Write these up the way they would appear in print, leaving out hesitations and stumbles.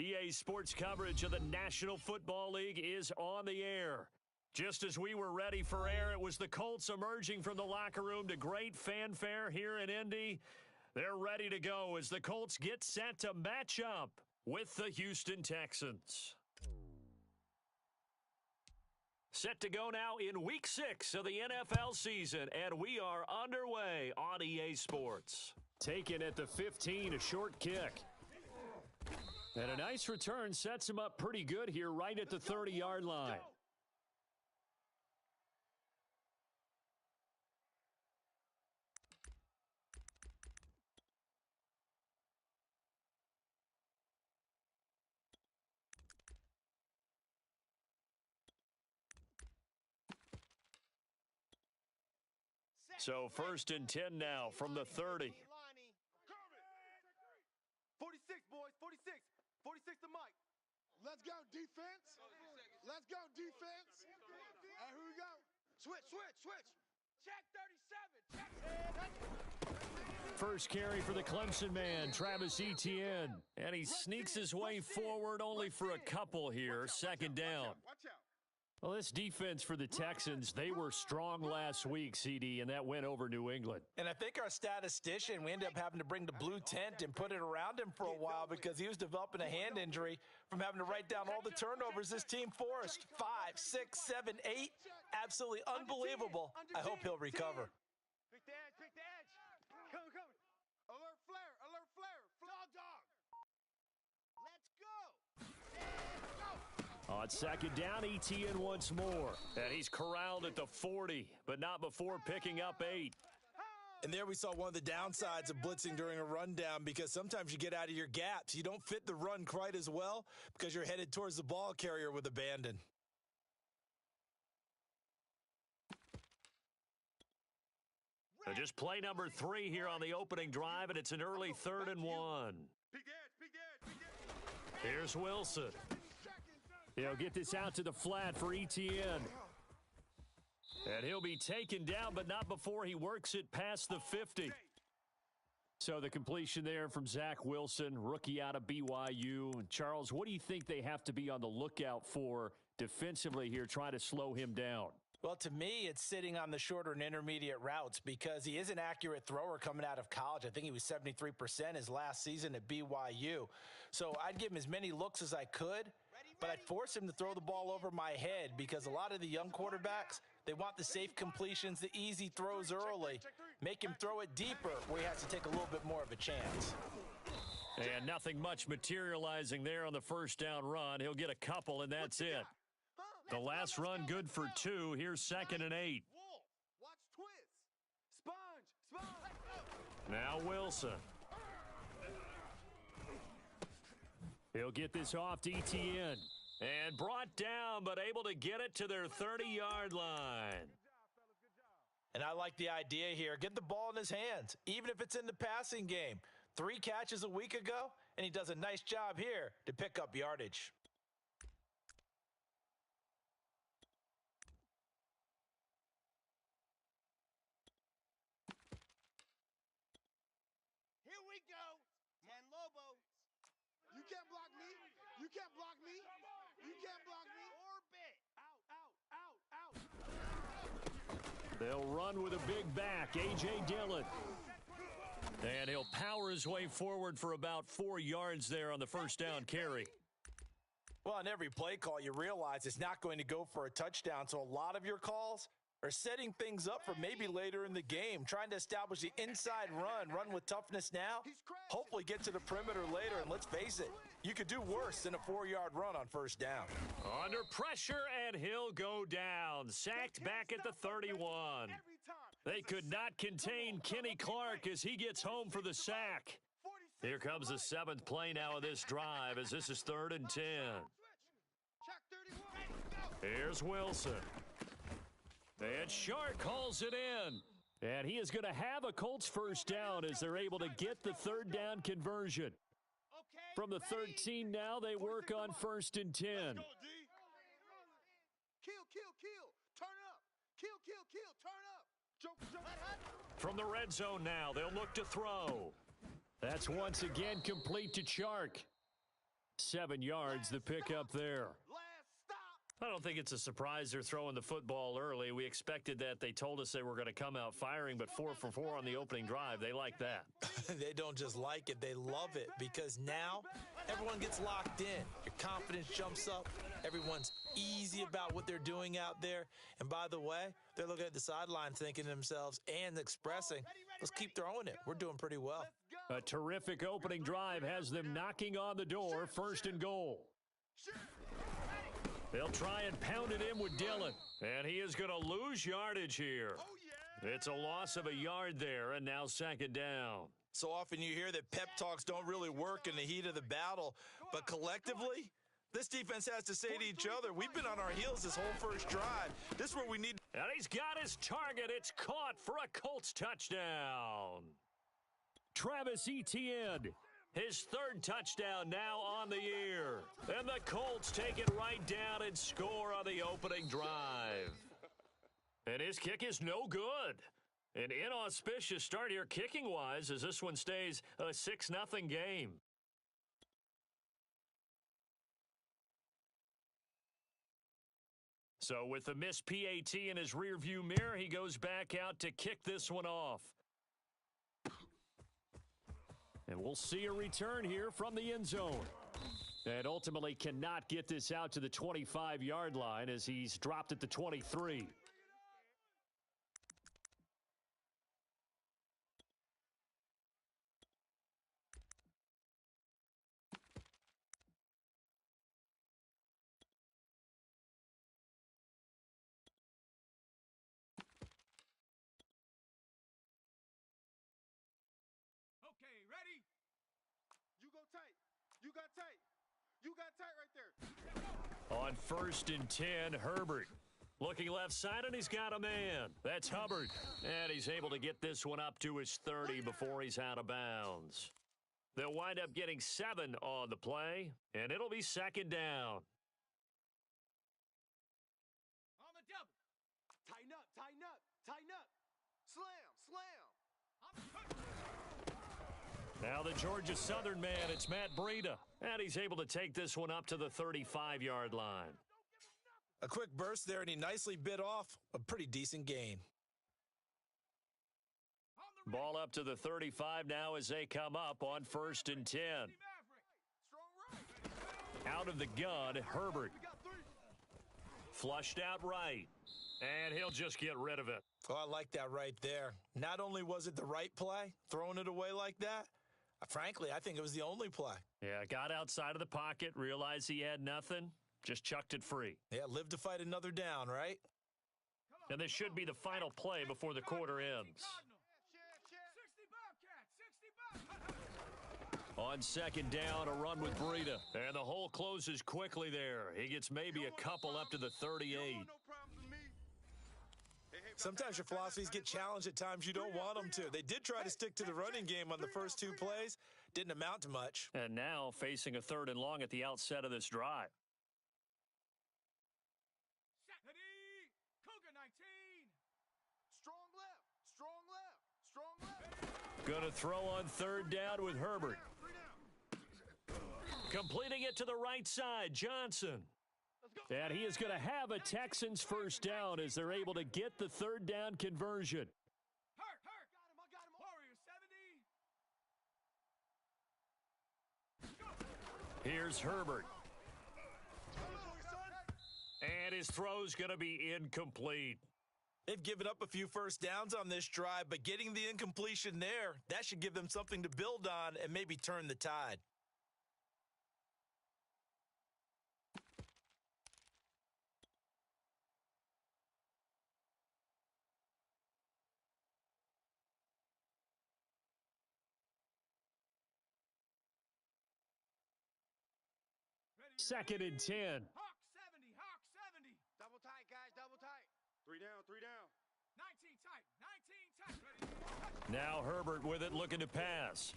EA Sports coverage of the National Football League is on the air. Just as we were ready for air, it was the Colts emerging from the locker room to great fanfare here in Indy. They're ready to go as the Colts get set to match up with the Houston Texans. Set to go now in Week 6 of the NFL season, and we are underway on EA Sports. Taken at the 15, a short kick. And a nice return sets him up pretty good here right at the 30-yard line. So 1st and 10 now from the 30. 46, boys, 46. 46 to Mike. Let's go, defense. Let's go, defense. And here we go. Switch. Check 37. First carry for the Clemson man, Travis Etienne. And he sneaks his way forward only for a couple here, second down. Watch out. Well, this defense for the Texans, they were strong last week, CD, and that went over New England. And I think our statistician, we ended up having to bring the blue tent and put it around him for a while because he was developing a hand injury from having to write down all the turnovers this team forced. 5, 6, 7, 8. Absolutely unbelievable. I hope he'll recover. Pick the edge. Come. Alert flare. Dog. Let's go. On second down, Etienne once more. And he's corralled at the 40, but not before picking up 8. And there we saw one of the downsides of blitzing during a rundown because sometimes you get out of your gaps. You don't fit the run quite as well because you're headed towards the ball carrier with abandon. So just play number 3 here on the opening drive, and it's an early 3rd and 1. Big edge. Here's Wilson. He'll get this out to the flat for Etienne. And he'll be taken down, but not before he works it past the 50. So the completion there from Zach Wilson, rookie out of BYU. And Charles, what do you think they have to be on the lookout for defensively here, trying to slow him down? Well, to me, it's sitting on the shorter and intermediate routes because he is an accurate thrower coming out of college. I think he was 73% his last season at BYU. So I'd give him as many looks as I could, but I'd force him to throw the ball over my head because a lot of the young quarterbacks, they want the safe completions, the easy throws early. Make him throw it deeper where he has to take a little bit more of a chance. And nothing much materializing there on the first down run. He'll get a couple, and that's it. The last run good for 2. Here's 2nd and 8. Watch twist. Sponge. Now Wilson. He'll get this off to Etienne. And brought down, but able to get it to their 30-yard line. And I like the idea here. Get the ball in his hands, even if it's in the passing game. 3 catches a week ago, and he does a nice job here to pick up yardage. Here we go. 10 Lobos. You can't block me. Orbit. Out. They'll run with a big back, A.J. Dillon. And he'll power his way forward for about 4 yards there on the first down carry. Well, on every play call, you realize it's not going to go for a touchdown. So a lot of your calls are setting things up for maybe later in the game, trying to establish the inside run with toughness now, hopefully get to the perimeter later. And let's face it, you could do worse than a 4-yard run on first down. Under pressure, and he'll go down. Sacked back at the 31. They could not contain Kenny Clark as he gets home for the sack. Here comes the 7th play now of this drive as this is 3rd and 10. Here's Wilson. And Shark calls it in. And he is going to have a Colts first down as they're able to get the 3rd down conversion. From the 13 now, they work on 1st and 10. Kill. Turn up. Kill. Turn up. From the red zone now, they'll look to throw. That's once again complete to Chark. 7 yards the pick up there. I don't think it's a surprise they're throwing the football early. We expected that. They told us they were going to come out firing, but 4 for 4 on the opening drive. They like that. They don't just like it, they love it, because now everyone gets locked in. Your confidence jumps up. Everyone's easy about what they're doing out there. And by the way, they're looking at the sideline thinking to themselves and expressing, let's keep throwing it. We're doing pretty well. A terrific opening drive has them knocking on the door, 1st and goal. They'll try and pound it in with Dillon, and he is going to lose yardage here. It's a loss of a yard there, and now 2nd down. So often you hear that pep talks don't really work in the heat of the battle, but collectively, this defense has to say to each other, we've been on our heels this whole first drive. This is where we need. And he's got his target. It's caught for a Colts touchdown. Travis Etienne. His 3rd touchdown now on the year. And the Colts take it right down and score on the opening drive. And his kick is no good. An inauspicious start here kicking-wise as this one stays a 6-0 game. So with the missed PAT in his rearview mirror, he goes back out to kick this one off. And we'll see a return here from the end zone. And ultimately cannot get this out to the 25-yard line as he's dropped at the 23. You got tight. You got tight right there. On 1st and 10, Herbert. Looking left side, and he's got a man. That's Hubbard. And he's able to get this one up to his 30 before he's out of bounds. They'll wind up getting 7 on the play, and it'll be 2nd down. On the double. Tighten up, tighten up, tighten up. Slam, slam. Now the Georgia Southern man, it's Matt Breida. And he's able to take this one up to the 35-yard line. A quick burst there, and he nicely bit off a pretty decent gain. Ball up to the 35 now as they come up on 1st and 10. Out of the gun, Herbert. Flushed out right. And he'll just get rid of it. Oh, I like that right there. Not only was it the right play, throwing it away like that, frankly, I think it was the only play. Yeah, got outside of the pocket, realized he had nothing, just chucked it free. Yeah, live to fight another down, right? And this should be the final play before the quarter ends. On 2nd down, a run with Breida. And the hole closes quickly there. He gets maybe a couple up to the 38. Sometimes your philosophies get challenged at times you don't want them to. They did try to stick to the running game on the first 2 plays. Didn't amount to much. And now facing a 3rd and long at the outset of this drive. Strong left, strong left, strong left. Going to throw on 3rd down with Herbert. Completing it to the right side, Johnson. And he is going to have a Texans first down as they're able to get the 3rd down conversion. Here's Herbert. And his throw's going to be incomplete. They've given up a few first downs on this drive, but getting the incompletion there, that should give them something to build on and maybe turn the tide. Second and 10. Hawk 70, Hawk 70. Double tight, guys, double tight. 3 down, 3 down. 19 tight, 19 tight. Ready. Now Herbert with it, looking to pass.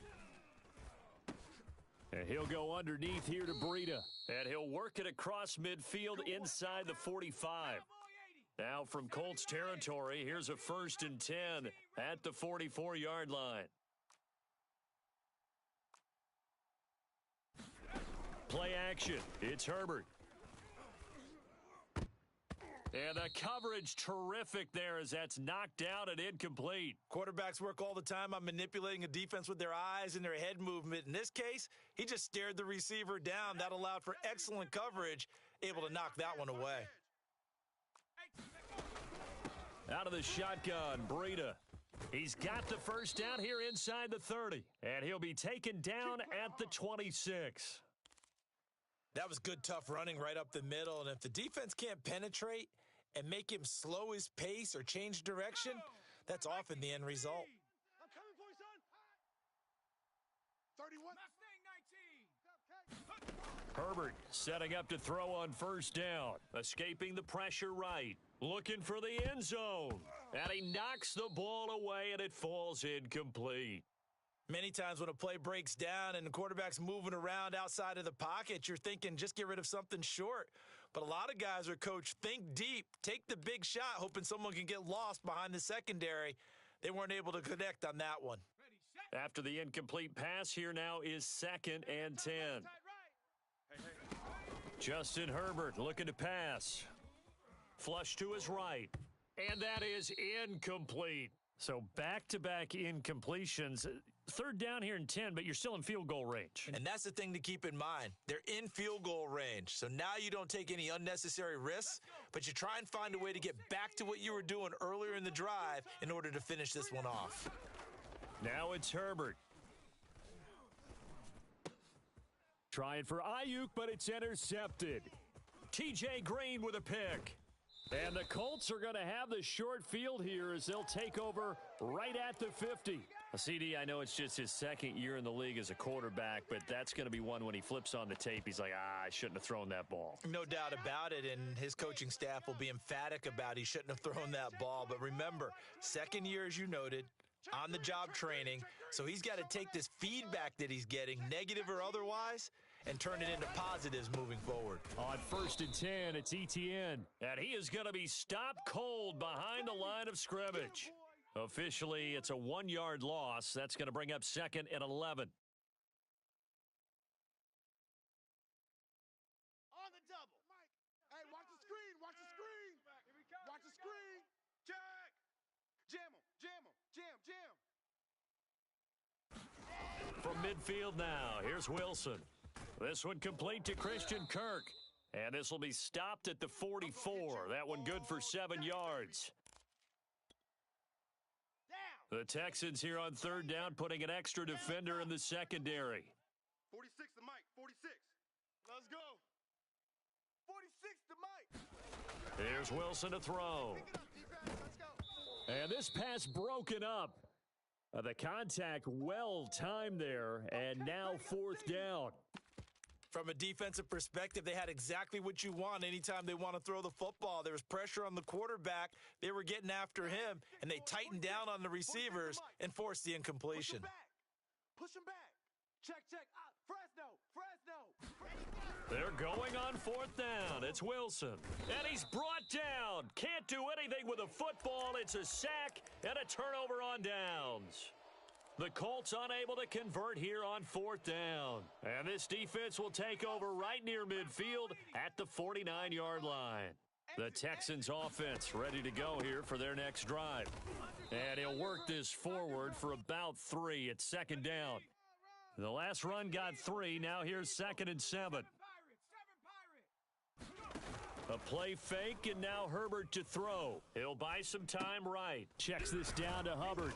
And he'll go underneath here to Breida. And he'll work it across midfield inside the 45. Now from Colts territory, here's a 1st and 10 at the 44-yard line. Play action. It's Herbert. And the coverage terrific there as that's knocked down and incomplete. Quarterbacks work all the time on manipulating a defense with their eyes and their head movement. In this case, he just stared the receiver down. That allowed for excellent coverage, able to knock that one away. Out of the shotgun, Breida. He's got the first down here inside the 30, and he'll be taken down at the 26. That was good, tough running right up the middle, and if the defense can't penetrate and make him slow his pace or change direction, that's often the end result. I'm coming for you, son. 31. Herbert setting up to throw on first down, escaping the pressure right, looking for the end zone, and he knocks the ball away, and it falls incomplete. Many times when a play breaks down and the quarterback's moving around outside of the pocket, you're thinking just get rid of something short. But a lot of guys are coached, think deep, take the big shot, hoping someone can get lost behind the secondary. They weren't able to connect on that one. After the incomplete pass, here now is 2nd and 10. Justin Herbert looking to pass. Flush to his right. And that is incomplete. So back-to-back incompletions. 3rd down here and 10, but you're still in field goal range. And that's the thing to keep in mind. They're in field goal range. So now you don't take any unnecessary risks, but you try and find a way to get back to what you were doing earlier in the drive in order to finish this one off. Now it's Herbert. Trying for Ayuk, but it's intercepted. T.J. Green with a pick. And the Colts are going to have the short field here as they'll take over right at the 50. CD, I know it's just his 2nd year in the league as a quarterback, but that's going to be one when he flips on the tape. He's like, I shouldn't have thrown that ball. No doubt about it, and his coaching staff will be emphatic about he shouldn't have thrown that ball. But remember, 2nd year, as you noted, on-the-job training, so he's got to take this feedback that he's getting, negative or otherwise, and turn it into positives moving forward. On 1st and 10, it's Etienne, and he is going to be stopped cold behind the line of scrimmage. Officially, it's a 1-yard loss. That's going to bring up 2nd and 11. On the double. Hey, watch the screen. Watch the screen. Watch the screen. Check. Jam him. Jam him. Jam. Jam. From midfield now, here's Wilson. This one complete to Christian Kirk. And this will be stopped at the 44. That one good for 7 yards. The Texans here on 3rd down, putting an extra defender in the secondary. 46 to Mike. 46. Let's go. 46 to Mike. Here's Wilson to throw. Pick it up, defense. Let's go. And this pass broken up. The contact well timed there, and now 4th down. From a defensive perspective, they had exactly what you want anytime they want to throw the football. There was pressure on the quarterback. They were getting after him, and they tightened down on the receivers and forced the incompletion. Push him back. Check. Fresno. They're going on 4th down. It's Wilson. And he's brought down. Can't do anything with a football. It's a sack and a turnover on downs. The Colts unable to convert here on 4th down. And this defense will take over right near midfield at the 49-yard line. The Texans offense ready to go here for their next drive. And he'll work this forward for about 3 at 2nd down. The last run got 3. Now here's 2nd and 7. A play fake, and now Herbert to throw. He'll buy some time right. Checks this down to Hubbard.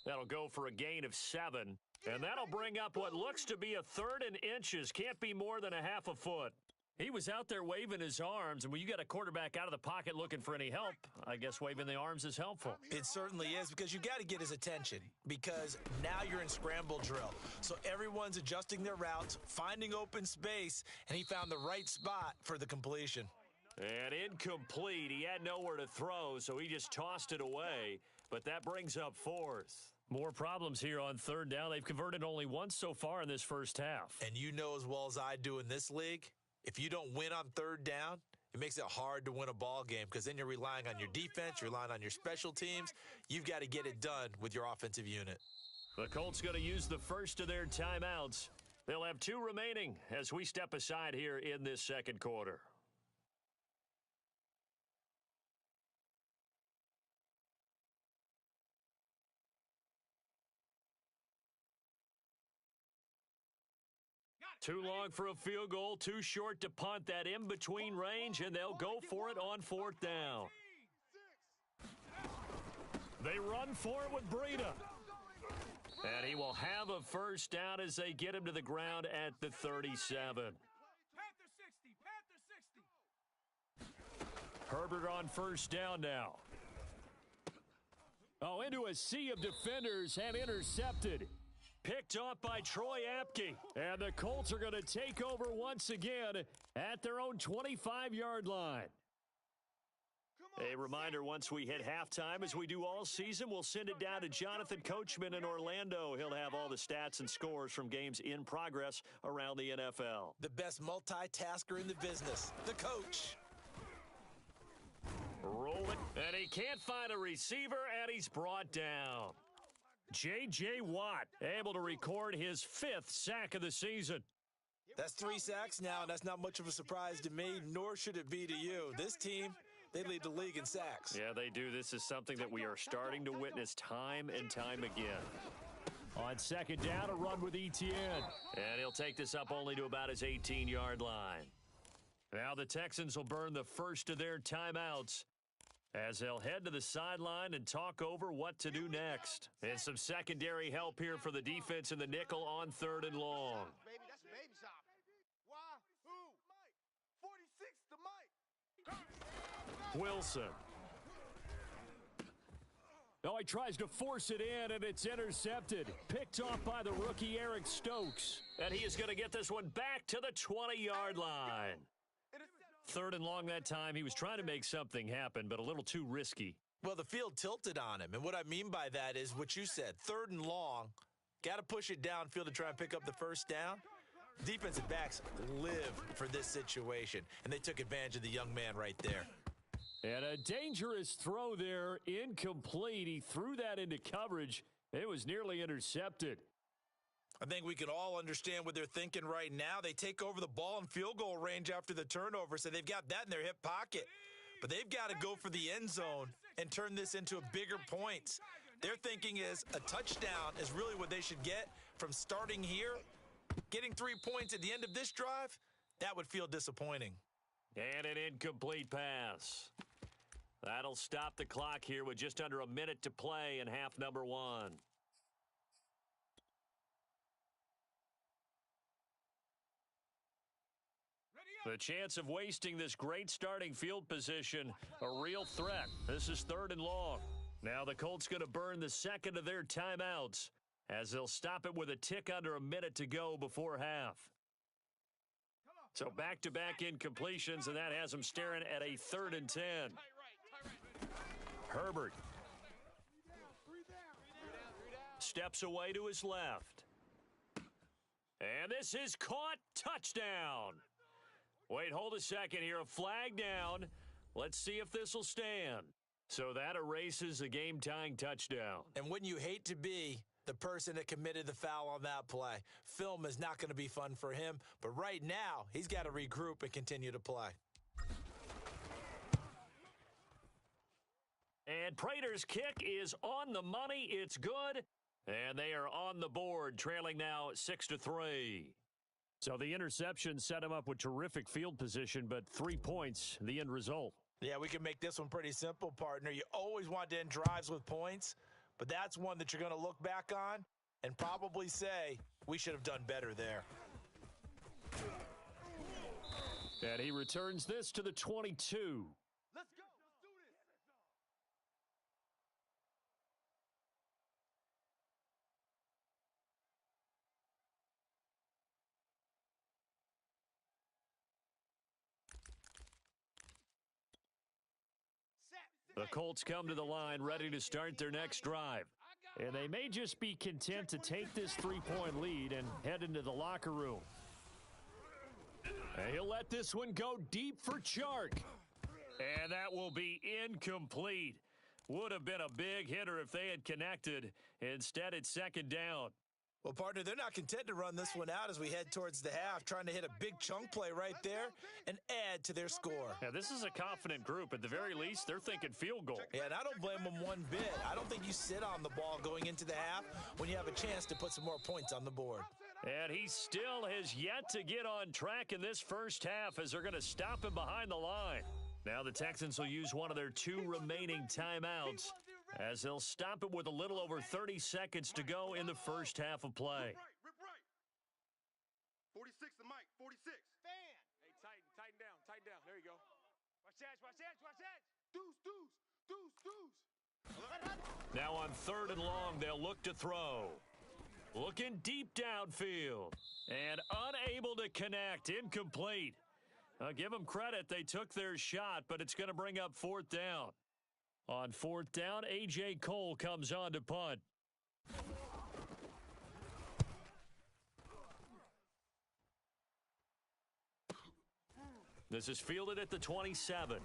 That'll go for a gain of 7. And that'll bring up what looks to be a 3rd and inches. Can't be more than a half a foot. He was out there waving his arms, and when you got a quarterback out of the pocket looking for any help, I guess waving the arms is helpful. It certainly is, because you got to get his attention, because now you're in scramble drill. So everyone's adjusting their routes, finding open space, and he found the right spot for the completion. And incomplete. He had nowhere to throw, so he just tossed it away. But that brings up 4th. More problems here on 3rd down. They've converted only once so far in this first half. And you know as well as I do in this league, if you don't win on 3rd down, it makes it hard to win a ball game, because then you're relying on your defense, you're relying on your special teams. You've got to get it done with your offensive unit. The Colts going to use the first of their timeouts. They'll have 2 remaining as we step aside here in this second quarter. Too long for a field goal, too short to punt that in between range, and they'll go for it on 4th down. They run for it with Breida. And he will have a first down as they get him to the ground at the 37. Panther 60. Herbert on first down now. Oh, into a sea of defenders and intercepted. Picked off by Troy Apke. And the Colts are going to take over once again at their own 25-yard line. A reminder, once we hit halftime, as we do all season, we'll send it down to Jonathan Coachman in Orlando. He'll have all the stats and scores from games in progress around the NFL. The best multitasker in the business, the coach. Roll it, and he can't find a receiver, and he's brought down. J.J. Watt able to record his 5th sack of the season. That's 3 sacks now, and that's not much of a surprise to me, nor should it be to you. This team, they lead the league in sacks. Yeah, they do. This is something that we are starting to witness time and time again. On second down, a run with Etienne. And he'll take this up only to about his 18-yard line. Now the Texans will burn the first of their timeouts as they'll head to the sideline and talk over what to do next. And some secondary help here for the defense in the nickel on 3rd and long. Baby, that's baby shop. Why? Who? Mike. 46 to Mike. Wilson. Oh, he tries to force it in, and it's intercepted. Picked off by the rookie Eric Stokes. And he is going to get this one back to the 20-yard line. 3rd and long that time. He was trying to make something happen, but a little too risky. Well, the field tilted on him, and what I mean by that is what you said, 3rd and long. Got to push it downfield to try and pick up the first down. Defensive backs live for this situation, and they took advantage of the young man right there. And a dangerous throw there, incomplete. He threw that into coverage. It was nearly intercepted. I think we can all understand what they're thinking right now. They take over the ball in field goal range after the turnover, so they've got that in their hip pocket. But they've got to go for the end zone and turn this into a bigger points. Their thinking is a touchdown is really what they should get from starting here. Getting 3 points at the end of this drive, that would feel disappointing. And an incomplete pass. That'll stop the clock here with just under a minute to play in half number 1. The chance of wasting this great starting field position, a real threat. This is 3rd and long. Now the Colts going to burn the second of their timeouts as they'll stop it with a tick under a minute to go before half. So back-to-back incompletions, and that has them staring at a 3rd and 10. Herbert steps away to his left. And this is caught. Touchdown. Wait, hold a second here. A flag down. Let's see if this will stand. So that erases a game-tying touchdown. And wouldn't you hate to be the person that committed the foul on that play? Film is not going to be fun for him, but right now, he's got to regroup and continue to play. And Prater's kick is on the money. It's good. And they are on the board, trailing now 6-3. So the interception set him up with terrific field position, but 3 points, the end result. Yeah, we can make this one pretty simple, partner. You always want to end drives with points, but that's one that you're going to look back on and probably say, we should have done better there. And he returns this to the 22. Let's go. Let's do this. The Colts come to the line ready to start their next drive. And they may just be content to take this 3-point lead and head into the locker room. And he'll let this one go deep for Chark. And that will be incomplete. Would have been a big hitter if they had connected. Instead, it's 2nd down. Well, partner, they're not content to run this one out as we head towards the half, trying to hit a big chunk play right there and add to their score. Yeah, this is a confident group. At the very least, they're thinking field goal. Yeah, and I don't blame them one bit. I don't think you sit on the ball going into the half when you have a chance to put some more points on the board. And he still has yet to get on track in this first half as they're going to stop him behind the line. Now the Texans will use one of their 2 remaining timeouts as they'll stop it with a little over 30 seconds to go in the first half of play. Rip right. 46 the mic, 46. Fan. Hey, tighten down. There you go. Watch that. Deuce. Now on 3rd and long, they'll look to throw. Looking deep downfield and unable to connect. Incomplete. I'll give them credit. They took their shot, but it's going to bring up 4th down. On 4th down, A.J. Cole comes on to punt. This is fielded at the 27.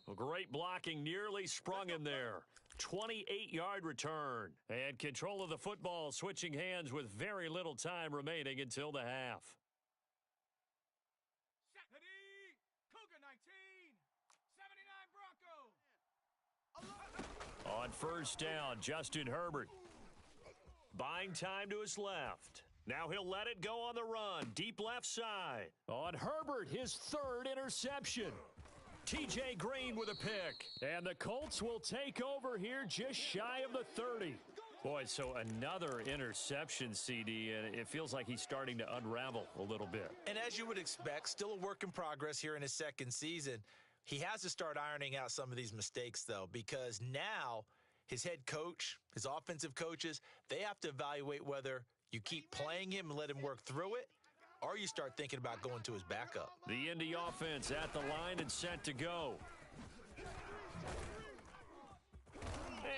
Well, great blocking, nearly sprung him there. 28-yard return. And control of the football switching hands with very little time remaining until the half. On 1st down, Justin Herbert. Buying time to his left. Now he'll let it go on the run. Deep left side. On Herbert, his 3rd interception. T.J. Green with a pick. And the Colts will take over here just shy of the 30. Boy, so another interception, CD, and it feels like he's starting to unravel a little bit. And as you would expect, still a work in progress here in his 2nd season. He has to start ironing out some of these mistakes, though, because now his head coach, his offensive coaches, they have to evaluate whether you keep playing him and let him work through it, or you start thinking about going to his backup. The Indy offense at the line and set to go.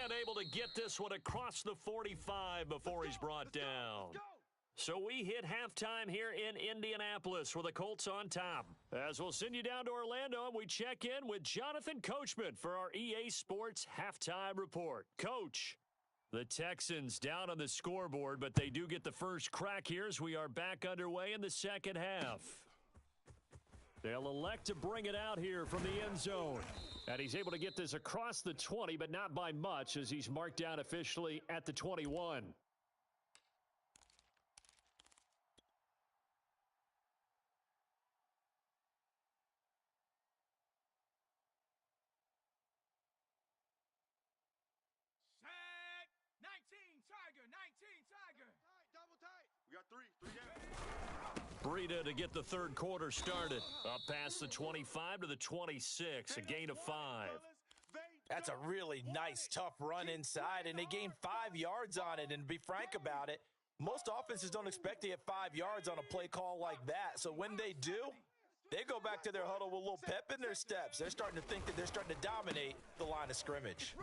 And able to get this one across the 45 before he's brought down. So we hit halftime here in Indianapolis with the Colts on top. As we'll send you down to Orlando and we check in with Jonathan Coachman for our EA Sports Halftime Report. Coach, the Texans down on the scoreboard, but they do get the first crack here as we are back underway in the second half. They'll elect to bring it out here from the end zone. And he's able to get this across the 20, but not by much as he's marked down officially at the 21. Double tight. We got 3 down. Breida to get the 3rd quarter started. Up past the 25 to the 26, a gain of 5. That's a really nice, tough run inside, and they gained 5 yards on it. And to be frank about it, most offenses don't expect to get 5 yards on a play call like that. So when they do, they go back to their huddle with a little pep in their steps. They're starting to think that they're starting to dominate the line of scrimmage.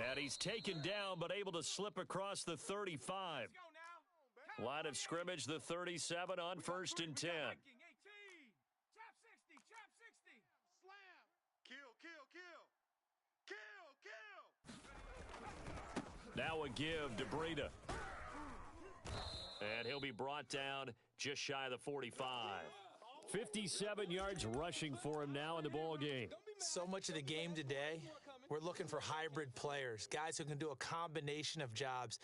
And he's taken down, but able to slip across the 35. Line of scrimmage, the 37 on 1st and 10. Now a give to Breida. And he'll be brought down just shy of the 45. 57 yards rushing for him now in the ball game. So much of the game today, we're looking for hybrid players, guys who can do a combination of jobs.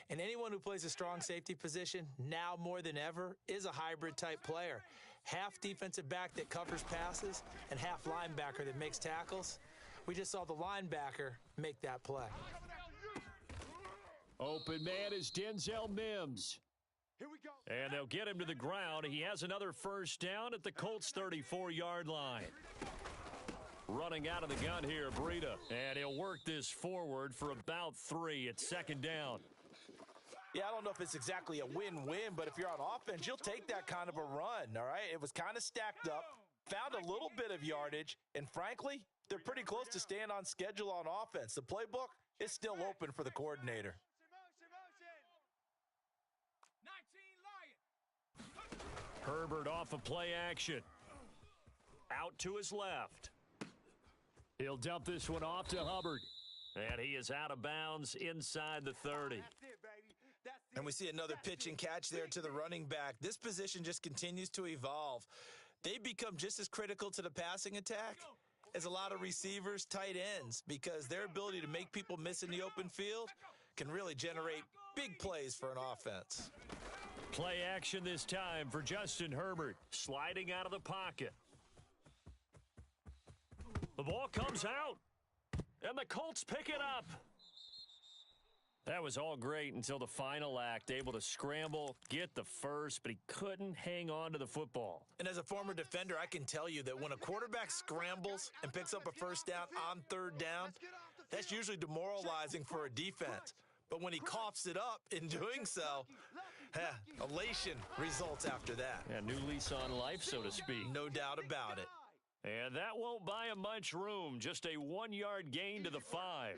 And anyone who plays a strong safety position, now more than ever, is a hybrid type player. Half defensive back that covers passes and half linebacker that makes tackles. We just saw the linebacker make that play. Open man is Denzel Mims. Here we go. And they'll get him to the ground. He has another first down at the Colts' 34-yard line. Running out of the gun here, Breida. And he'll work this forward for about 3 at 2nd down. Yeah, I don't know if it's exactly a win-win, but if you're on offense, you'll take that kind of a run, all right? It was kind of stacked up, found a little bit of yardage, and frankly, they're pretty close to staying on schedule on offense. The playbook is still open for the coordinator. Herbert off of play action. Out to his left. He'll dump this one off to Hubbard. And he is out of bounds inside the 30. And we see another pitch and catch there to the running back. This position just continues to evolve. They become just as critical to the passing attack as a lot of receivers, tight ends, because their ability to make people miss in the open field can really generate big plays for an offense. Play action this time for Justin Herbert, sliding out of the pocket. The ball comes out, and the Colts pick it up. That was all great until the final act, able to scramble, get the first, but he couldn't hang on to the football. And as a former defender, I can tell you that when a quarterback scrambles and picks up a first down on third down, that's usually demoralizing for a defense. But when he coughs it up in doing so, elation results after that. Yeah, new lease on life, so to speak. No doubt about it. And that won't buy him much room. Just a 1-yard gain to the 5.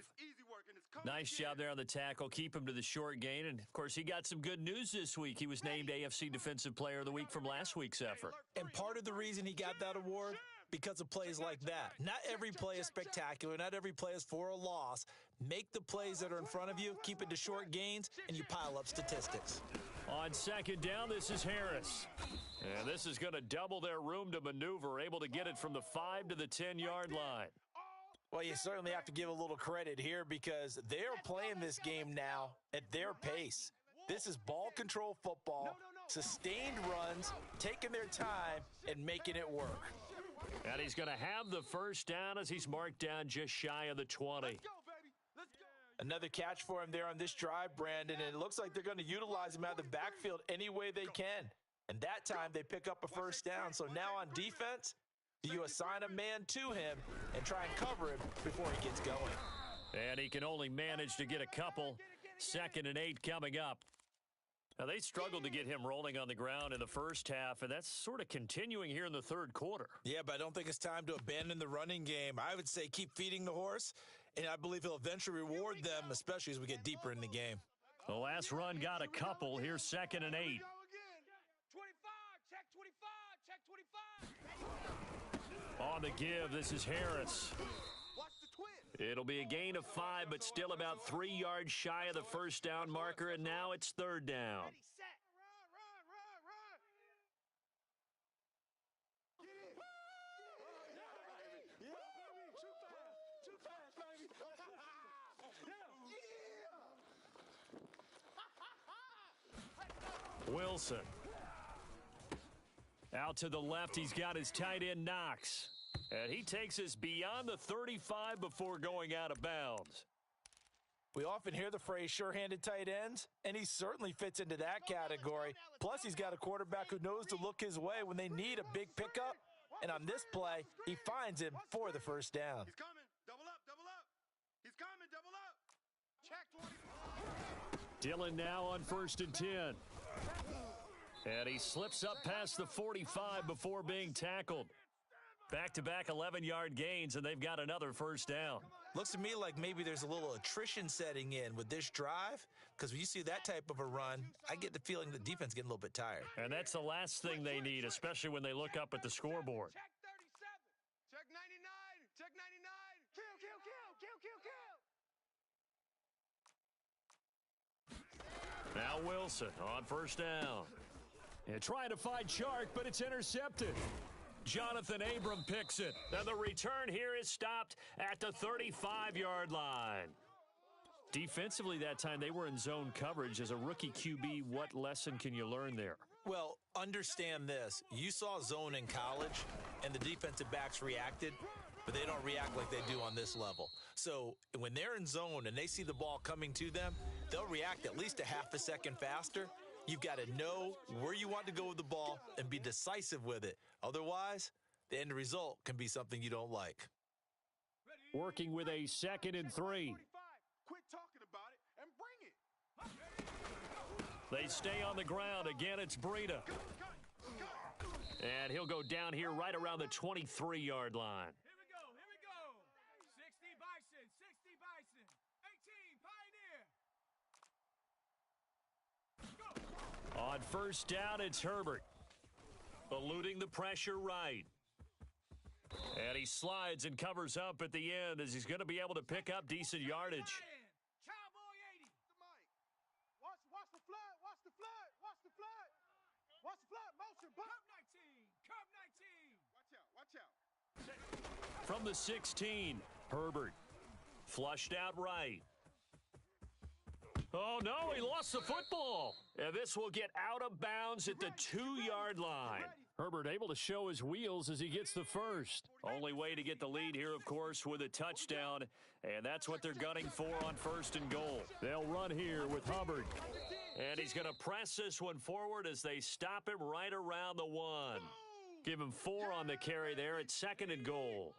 Nice job there on the tackle. Keep him to the short gain. And, of course, he got some good news this week. He was named AFC Defensive Player of the Week from last week's effort. And part of the reason he got that award, because of plays like that. Not every play is spectacular. Not every play is for a loss. Make the plays that are in front of you, keep it to short gains, and you pile up statistics. On second down, this is Harris. And this is going to double their room to maneuver, able to get it from the 5 to the 10-yard line. Well, you certainly have to give a little credit here because they're playing this game now at their pace. This is ball control football, sustained runs, taking their time, and making it work. And he's going to have the first down as he's marked down just shy of the 20. Another catch for him there on this drive, Brandon, and it looks like they're going to utilize him out of the backfield any way they can. And that time they pick up a first down. So now on defense, do you assign a man to him and try and cover him before he gets going? And he can only manage to get a couple. 2nd and 8 coming up. Now, they struggled to get him rolling on the ground in the first half, and that's sort of continuing here in the third quarter. Yeah, but I don't think it's time to abandon the running game. I would say keep feeding the horse, and I believe he'll eventually reward them, especially as we get deeper in the game. The last run got a couple. Here's 2nd and 8. 25, check 25. On the give, this is Harris. It'll be a gain of 5, but still about 3 yards shy of the first down marker, and now it's 3rd down. Wilson. Out to the left, he's got his tight end Knox. And he takes us beyond the 35 before going out of bounds. We often hear the phrase sure-handed tight ends, and he certainly fits into that category. Plus, he's got a quarterback who knows to look his way when they need a big pickup. And on this play, he finds him for the first down. He's coming. Double up, double up. He's coming, double up. Check 20. Dillon now on 1st and 10. And he slips up past the 45 before being tackled. Back-to-back 11-yard gains, and they've got another first down. Looks to me like maybe there's a little attrition setting in with this drive, because when you see that type of a run, I get the feeling the defense is getting a little bit tired. And that's the last thing they need, especially when they look up at the scoreboard. Check 37. Check 99. Check 99. Kill, kill, kill, kill, kill, kill. Now Wilson on first down. And trying to find Chark, but it's intercepted. Jonathan Abram picks it. And the return here is stopped at the 35-yard line. Defensively that time, they were in zone coverage. As a rookie QB, what lesson can you learn there? Well, understand this. You saw zone in college, and the defensive backs reacted, but they don't react like they do on this level. So when they're in zone and they see the ball coming to them, they'll react at least a half a second faster. You've got to know where you want to go with the ball and be decisive with it. Otherwise, the end result can be something you don't like. Working with a 2nd and 3. Quit talking about it and bring it. They stay on the ground. Again, it's Breida. And he'll go down here right around the 23-yard line. Here we go. 60 Bison, 60 Bison, 18 Pioneer. On first down, it's Herbert. Eluding the pressure right. And he slides and covers up at the end as he's going to be able to pick up decent yardage. Cowboy 80. Watch the flood. Watch the flood. Watch the flood. Watch the flood. Motion. Curve 19. Curve 19. Watch out. From the 16, Herbert. Flushed out right. Oh, no, he lost the football. And this will get out of bounds at the 2-yard line. Herbert able to show his wheels as he gets the first. Only way to get the lead here, of course, with a touchdown. And that's what they're gunning for on 1st and goal. They'll run here with Hubbard. And he's going to press this one forward as they stop him right around the 1. Give him 4 on the carry there at 2nd and goal.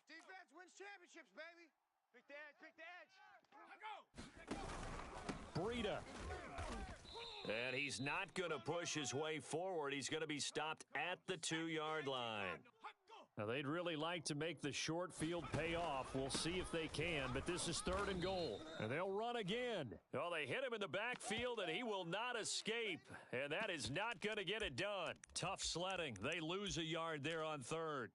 Defense wins championships, baby. Pick the edge. Pick the edge. Breida. And he's not going to push his way forward. He's going to be stopped at the 2-yard line. Now, they'd really like to make the short field pay off. We'll see if they can, but this is 3rd and goal. And they'll run again. Oh, they hit him in the backfield, and he will not escape. And that is not going to get it done. Tough sledding. They lose a yard there on 3rd.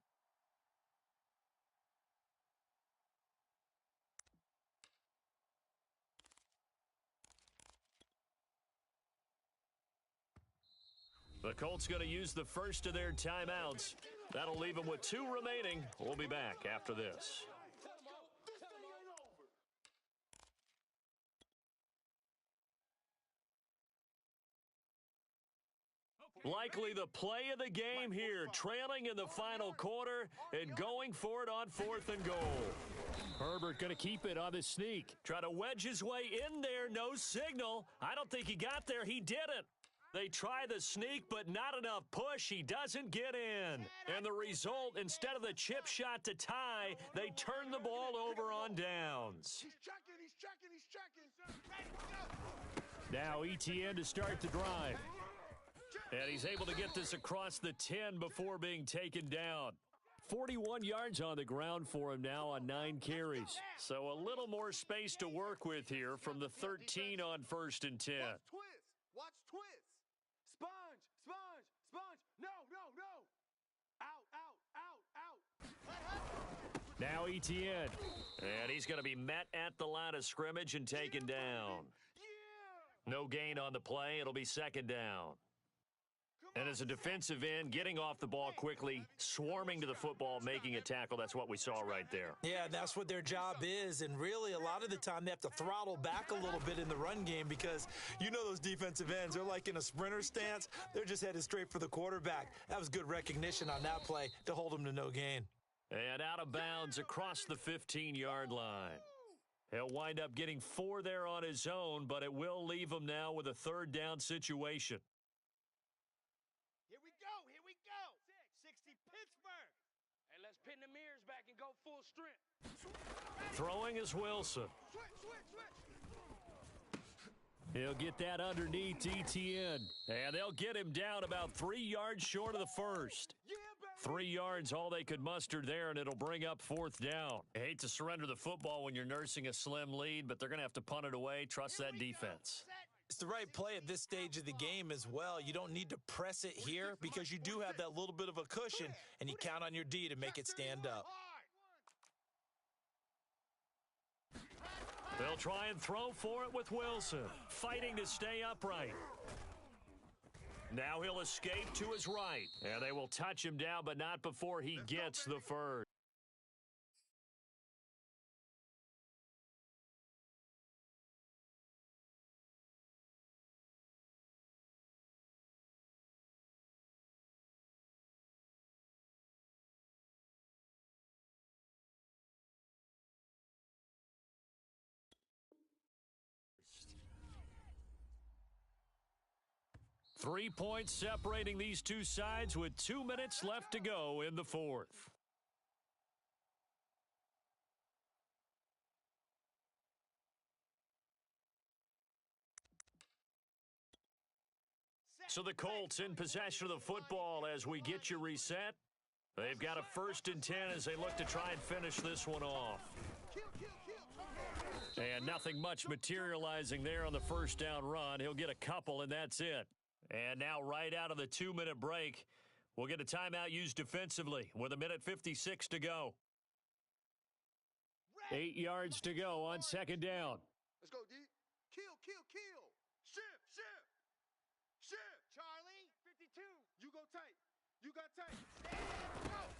The Colts going to use the first of their timeouts. That'll leave them with 2 remaining. We'll be back after this. Likely the play of the game here, trailing in the final quarter and going for it on 4th and goal. Herbert going to keep it on the sneak. Try to wedge his way in there, no signal. I don't think he got there. He didn't. They try the sneak, but not enough push. He doesn't get in. And the result, instead of the chip shot to tie, they turn the ball over on downs. He's checking. Now ETN to start the drive. And he's able to get this across the 10 before being taken down. 41 yards on the ground for him now on 9 carries. So a little more space to work with here from the 13 on 1st and 10. Watch twist. Sponge. No. Out. Now ETN. And he's going to be met at the line of scrimmage and taken down. No gain on the play. It'll be 2nd down. And as a defensive end, getting off the ball quickly, swarming to the football, making a tackle, that's what we saw right there. Yeah, that's what their job is. And really, a lot of the time, they have to throttle back a little bit in the run game because you know those defensive ends, they're like in a sprinter stance. They're just headed straight for the quarterback. That was good recognition on that play to hold him to no gain. And out of bounds across the 15-yard line. He'll wind up getting 4 there on his own, but it will leave him now with a 3rd down situation. Here we go. 60 Pittsburgh. And let's pin the mirrors back and go full strength. Throwing is Wilson. Switch. He'll get that underneath ETN. And they'll get him down about 3 yards short of the first. 3 yards, all they could muster there, and it'll bring up 4th down. I hate to surrender the football when you're nursing a slim lead, but they're going to have to punt it away. Trust that defense. It's the right play at this stage of the game as well. You don't need to press it here because you do have that little bit of a cushion, and you count on your D to make it stand up. They'll try and throw for it with Wilson, fighting to stay upright. Now he'll escape to his right, and they will touch him down, but not before he gets the first. Three points separating these two sides with 2 minutes left to go in the 4th. So the Colts in possession of the football as we get you reset. They've got a 1st and 10 as they look to try and finish this one off. And nothing much materializing there on the 1st down run. He'll get a couple, and that's it. And now right out of the 2-minute break, We'll get a timeout used defensively with 1:56 to go. 8 yards to go on second down. Let's go, D. Kill, kill, kill. Shift. Charlie, 52. You go tight. You got tight.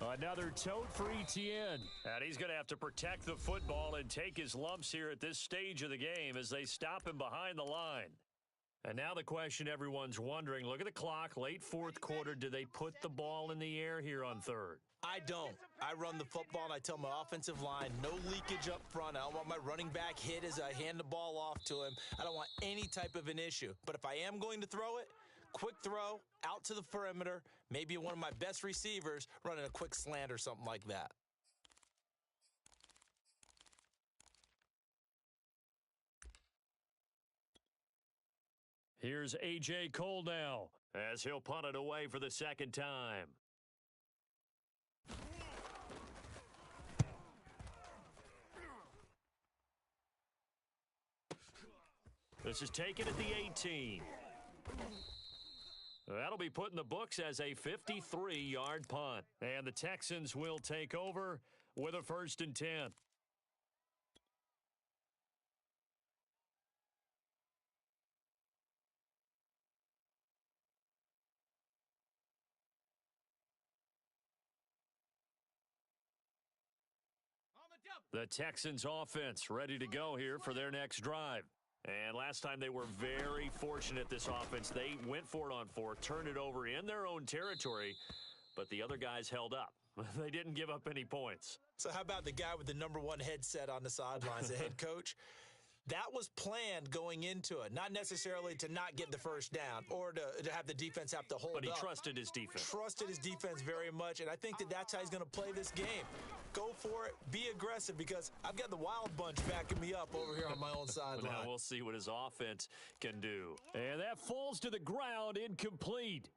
Another tote for Etienne. And he's going to have to protect the football and take his lumps here at this stage of the game as they stop him behind the line. And now the question everyone's wondering, look at the clock, late fourth quarter. Do they put the ball in the air here on third? I don't. I run the football, and I tell my offensive line, no leakage up front. I don't want my running back hit as I hand the ball off to him. I don't want any type of an issue. But if I am going to throw it, quick throw, out to the perimeter, maybe one of my best receivers running a quick slant or something like that. Here's A.J. Cole now as he'll punt it away for the second time. This is taken at the 18. That'll be put in the books as a 53-yard punt. And the Texans will take over with a 1st and 10. The Texans offense ready to go here for their next drive. And last time they were very fortunate, this offense. They went for it on 4, turned it over in their own territory, but the other guys held up. They didn't give up any points. So how about the guy with the #1 headset on the sidelines, the head coach? That was planned going into it, not necessarily to not get the first down or to have the defense have to hold up. But he trusted his defense. Trusted his defense very much, and I think that's how he's going to play this game. Go for it, be aggressive, because I've got the wild bunch backing me up over here on my own sideline. Now we'll see what his offense can do. And that falls to the ground, incomplete.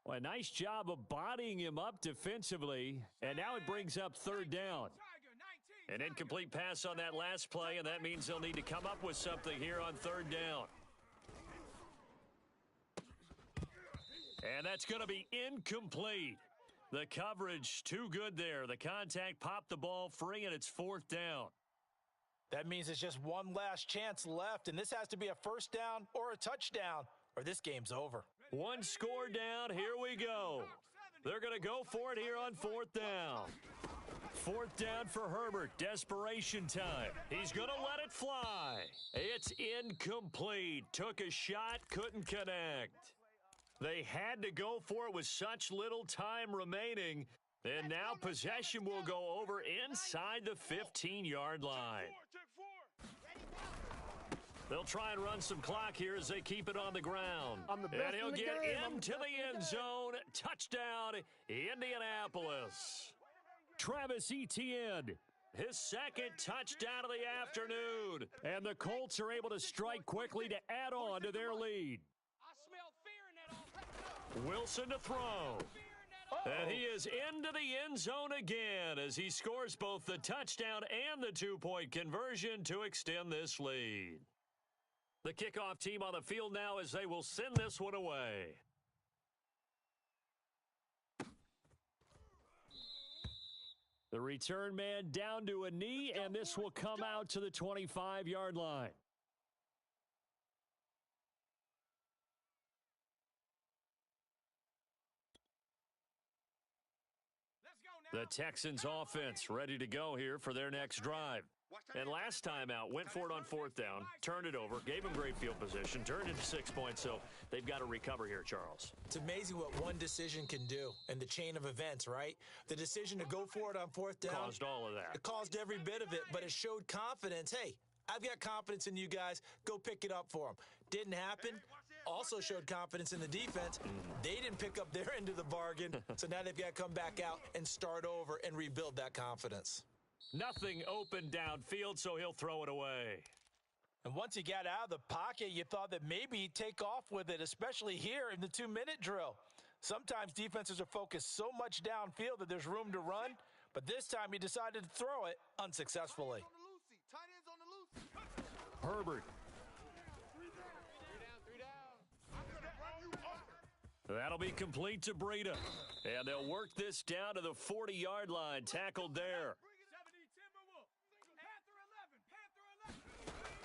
Well, a nice job of bodying him up defensively, and now it brings up 3rd down. An incomplete pass on that last play, and that means they'll need to come up with something here on 3rd down. And that's going to be incomplete. The coverage too good there. The contact popped the ball free, and it's 4th down. That means it's just one last chance left, and this has to be a 1st down or a touchdown, or this game's over. One score down. Here we go. They're going to go for it here on 4th down. 4th down for Herbert. Desperation time. He's going to let it fly. It's incomplete. Took a shot, couldn't connect. They had to go for it with such little time remaining. And now possession will go over inside the 15-yard line. They'll try and run some clock here as they keep it on the ground. And he'll get into the end zone. Touchdown, Indianapolis. Travis Etienne, his 2nd touchdown of the afternoon. And the Colts are able to strike quickly to add on to their lead. Wilson to throw. And he is into the end zone again as he scores both the touchdown and the 2-point conversion to extend this lead. The kickoff team on the field now as they will send this one away. The return man down to a knee, and this will come out to the 25-yard line. The Texans offense ready to go here for their next drive. And last time out, went for it on 4th down, turned it over, gave them great field position, turned into 6 points, so they've got to recover here, Charles. It's amazing what one decision can do in the chain of events, right? The decision to go for it on 4th down. Caused all of that. It caused every bit of it, but it showed confidence. Hey, I've got confidence in you guys. Go pick it up for them. Didn't happen. Also showed confidence in the defense. They didn't pick up their end of the bargain, so now they've got to come back out and start over and rebuild that confidence. Nothing open downfield, so he'll throw it away. And once he got out of the pocket, you thought that maybe he'd take off with it, especially here in the 2-minute drill. Sometimes defenses are focused so much downfield that there's room to run, but this time he decided to throw it unsuccessfully. Herbert. That'll be Incomplete to Breida. And they'll work this down to the 40-yard line. Tackled there. 70 Timberwolves. Panther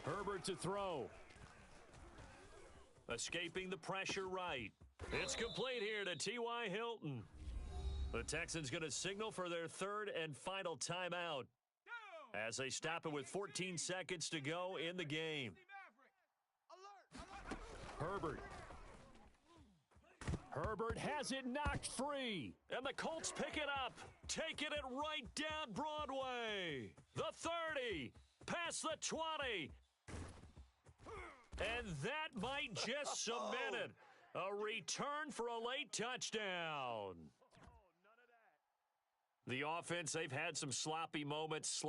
11. Herbert to throw. Escaping the pressure right. It's complete here to T.Y. Hilton. The Texans going to signal for their third and final timeout as they stop it with 14 seconds to go in the game. Herbert. Herbert has it knocked free. And the Colts pick it up. Taking it right down Broadway. The 30. Past the 20. And that might just cement it. A return for a late touchdown. The offense, they've had some sloppy moments.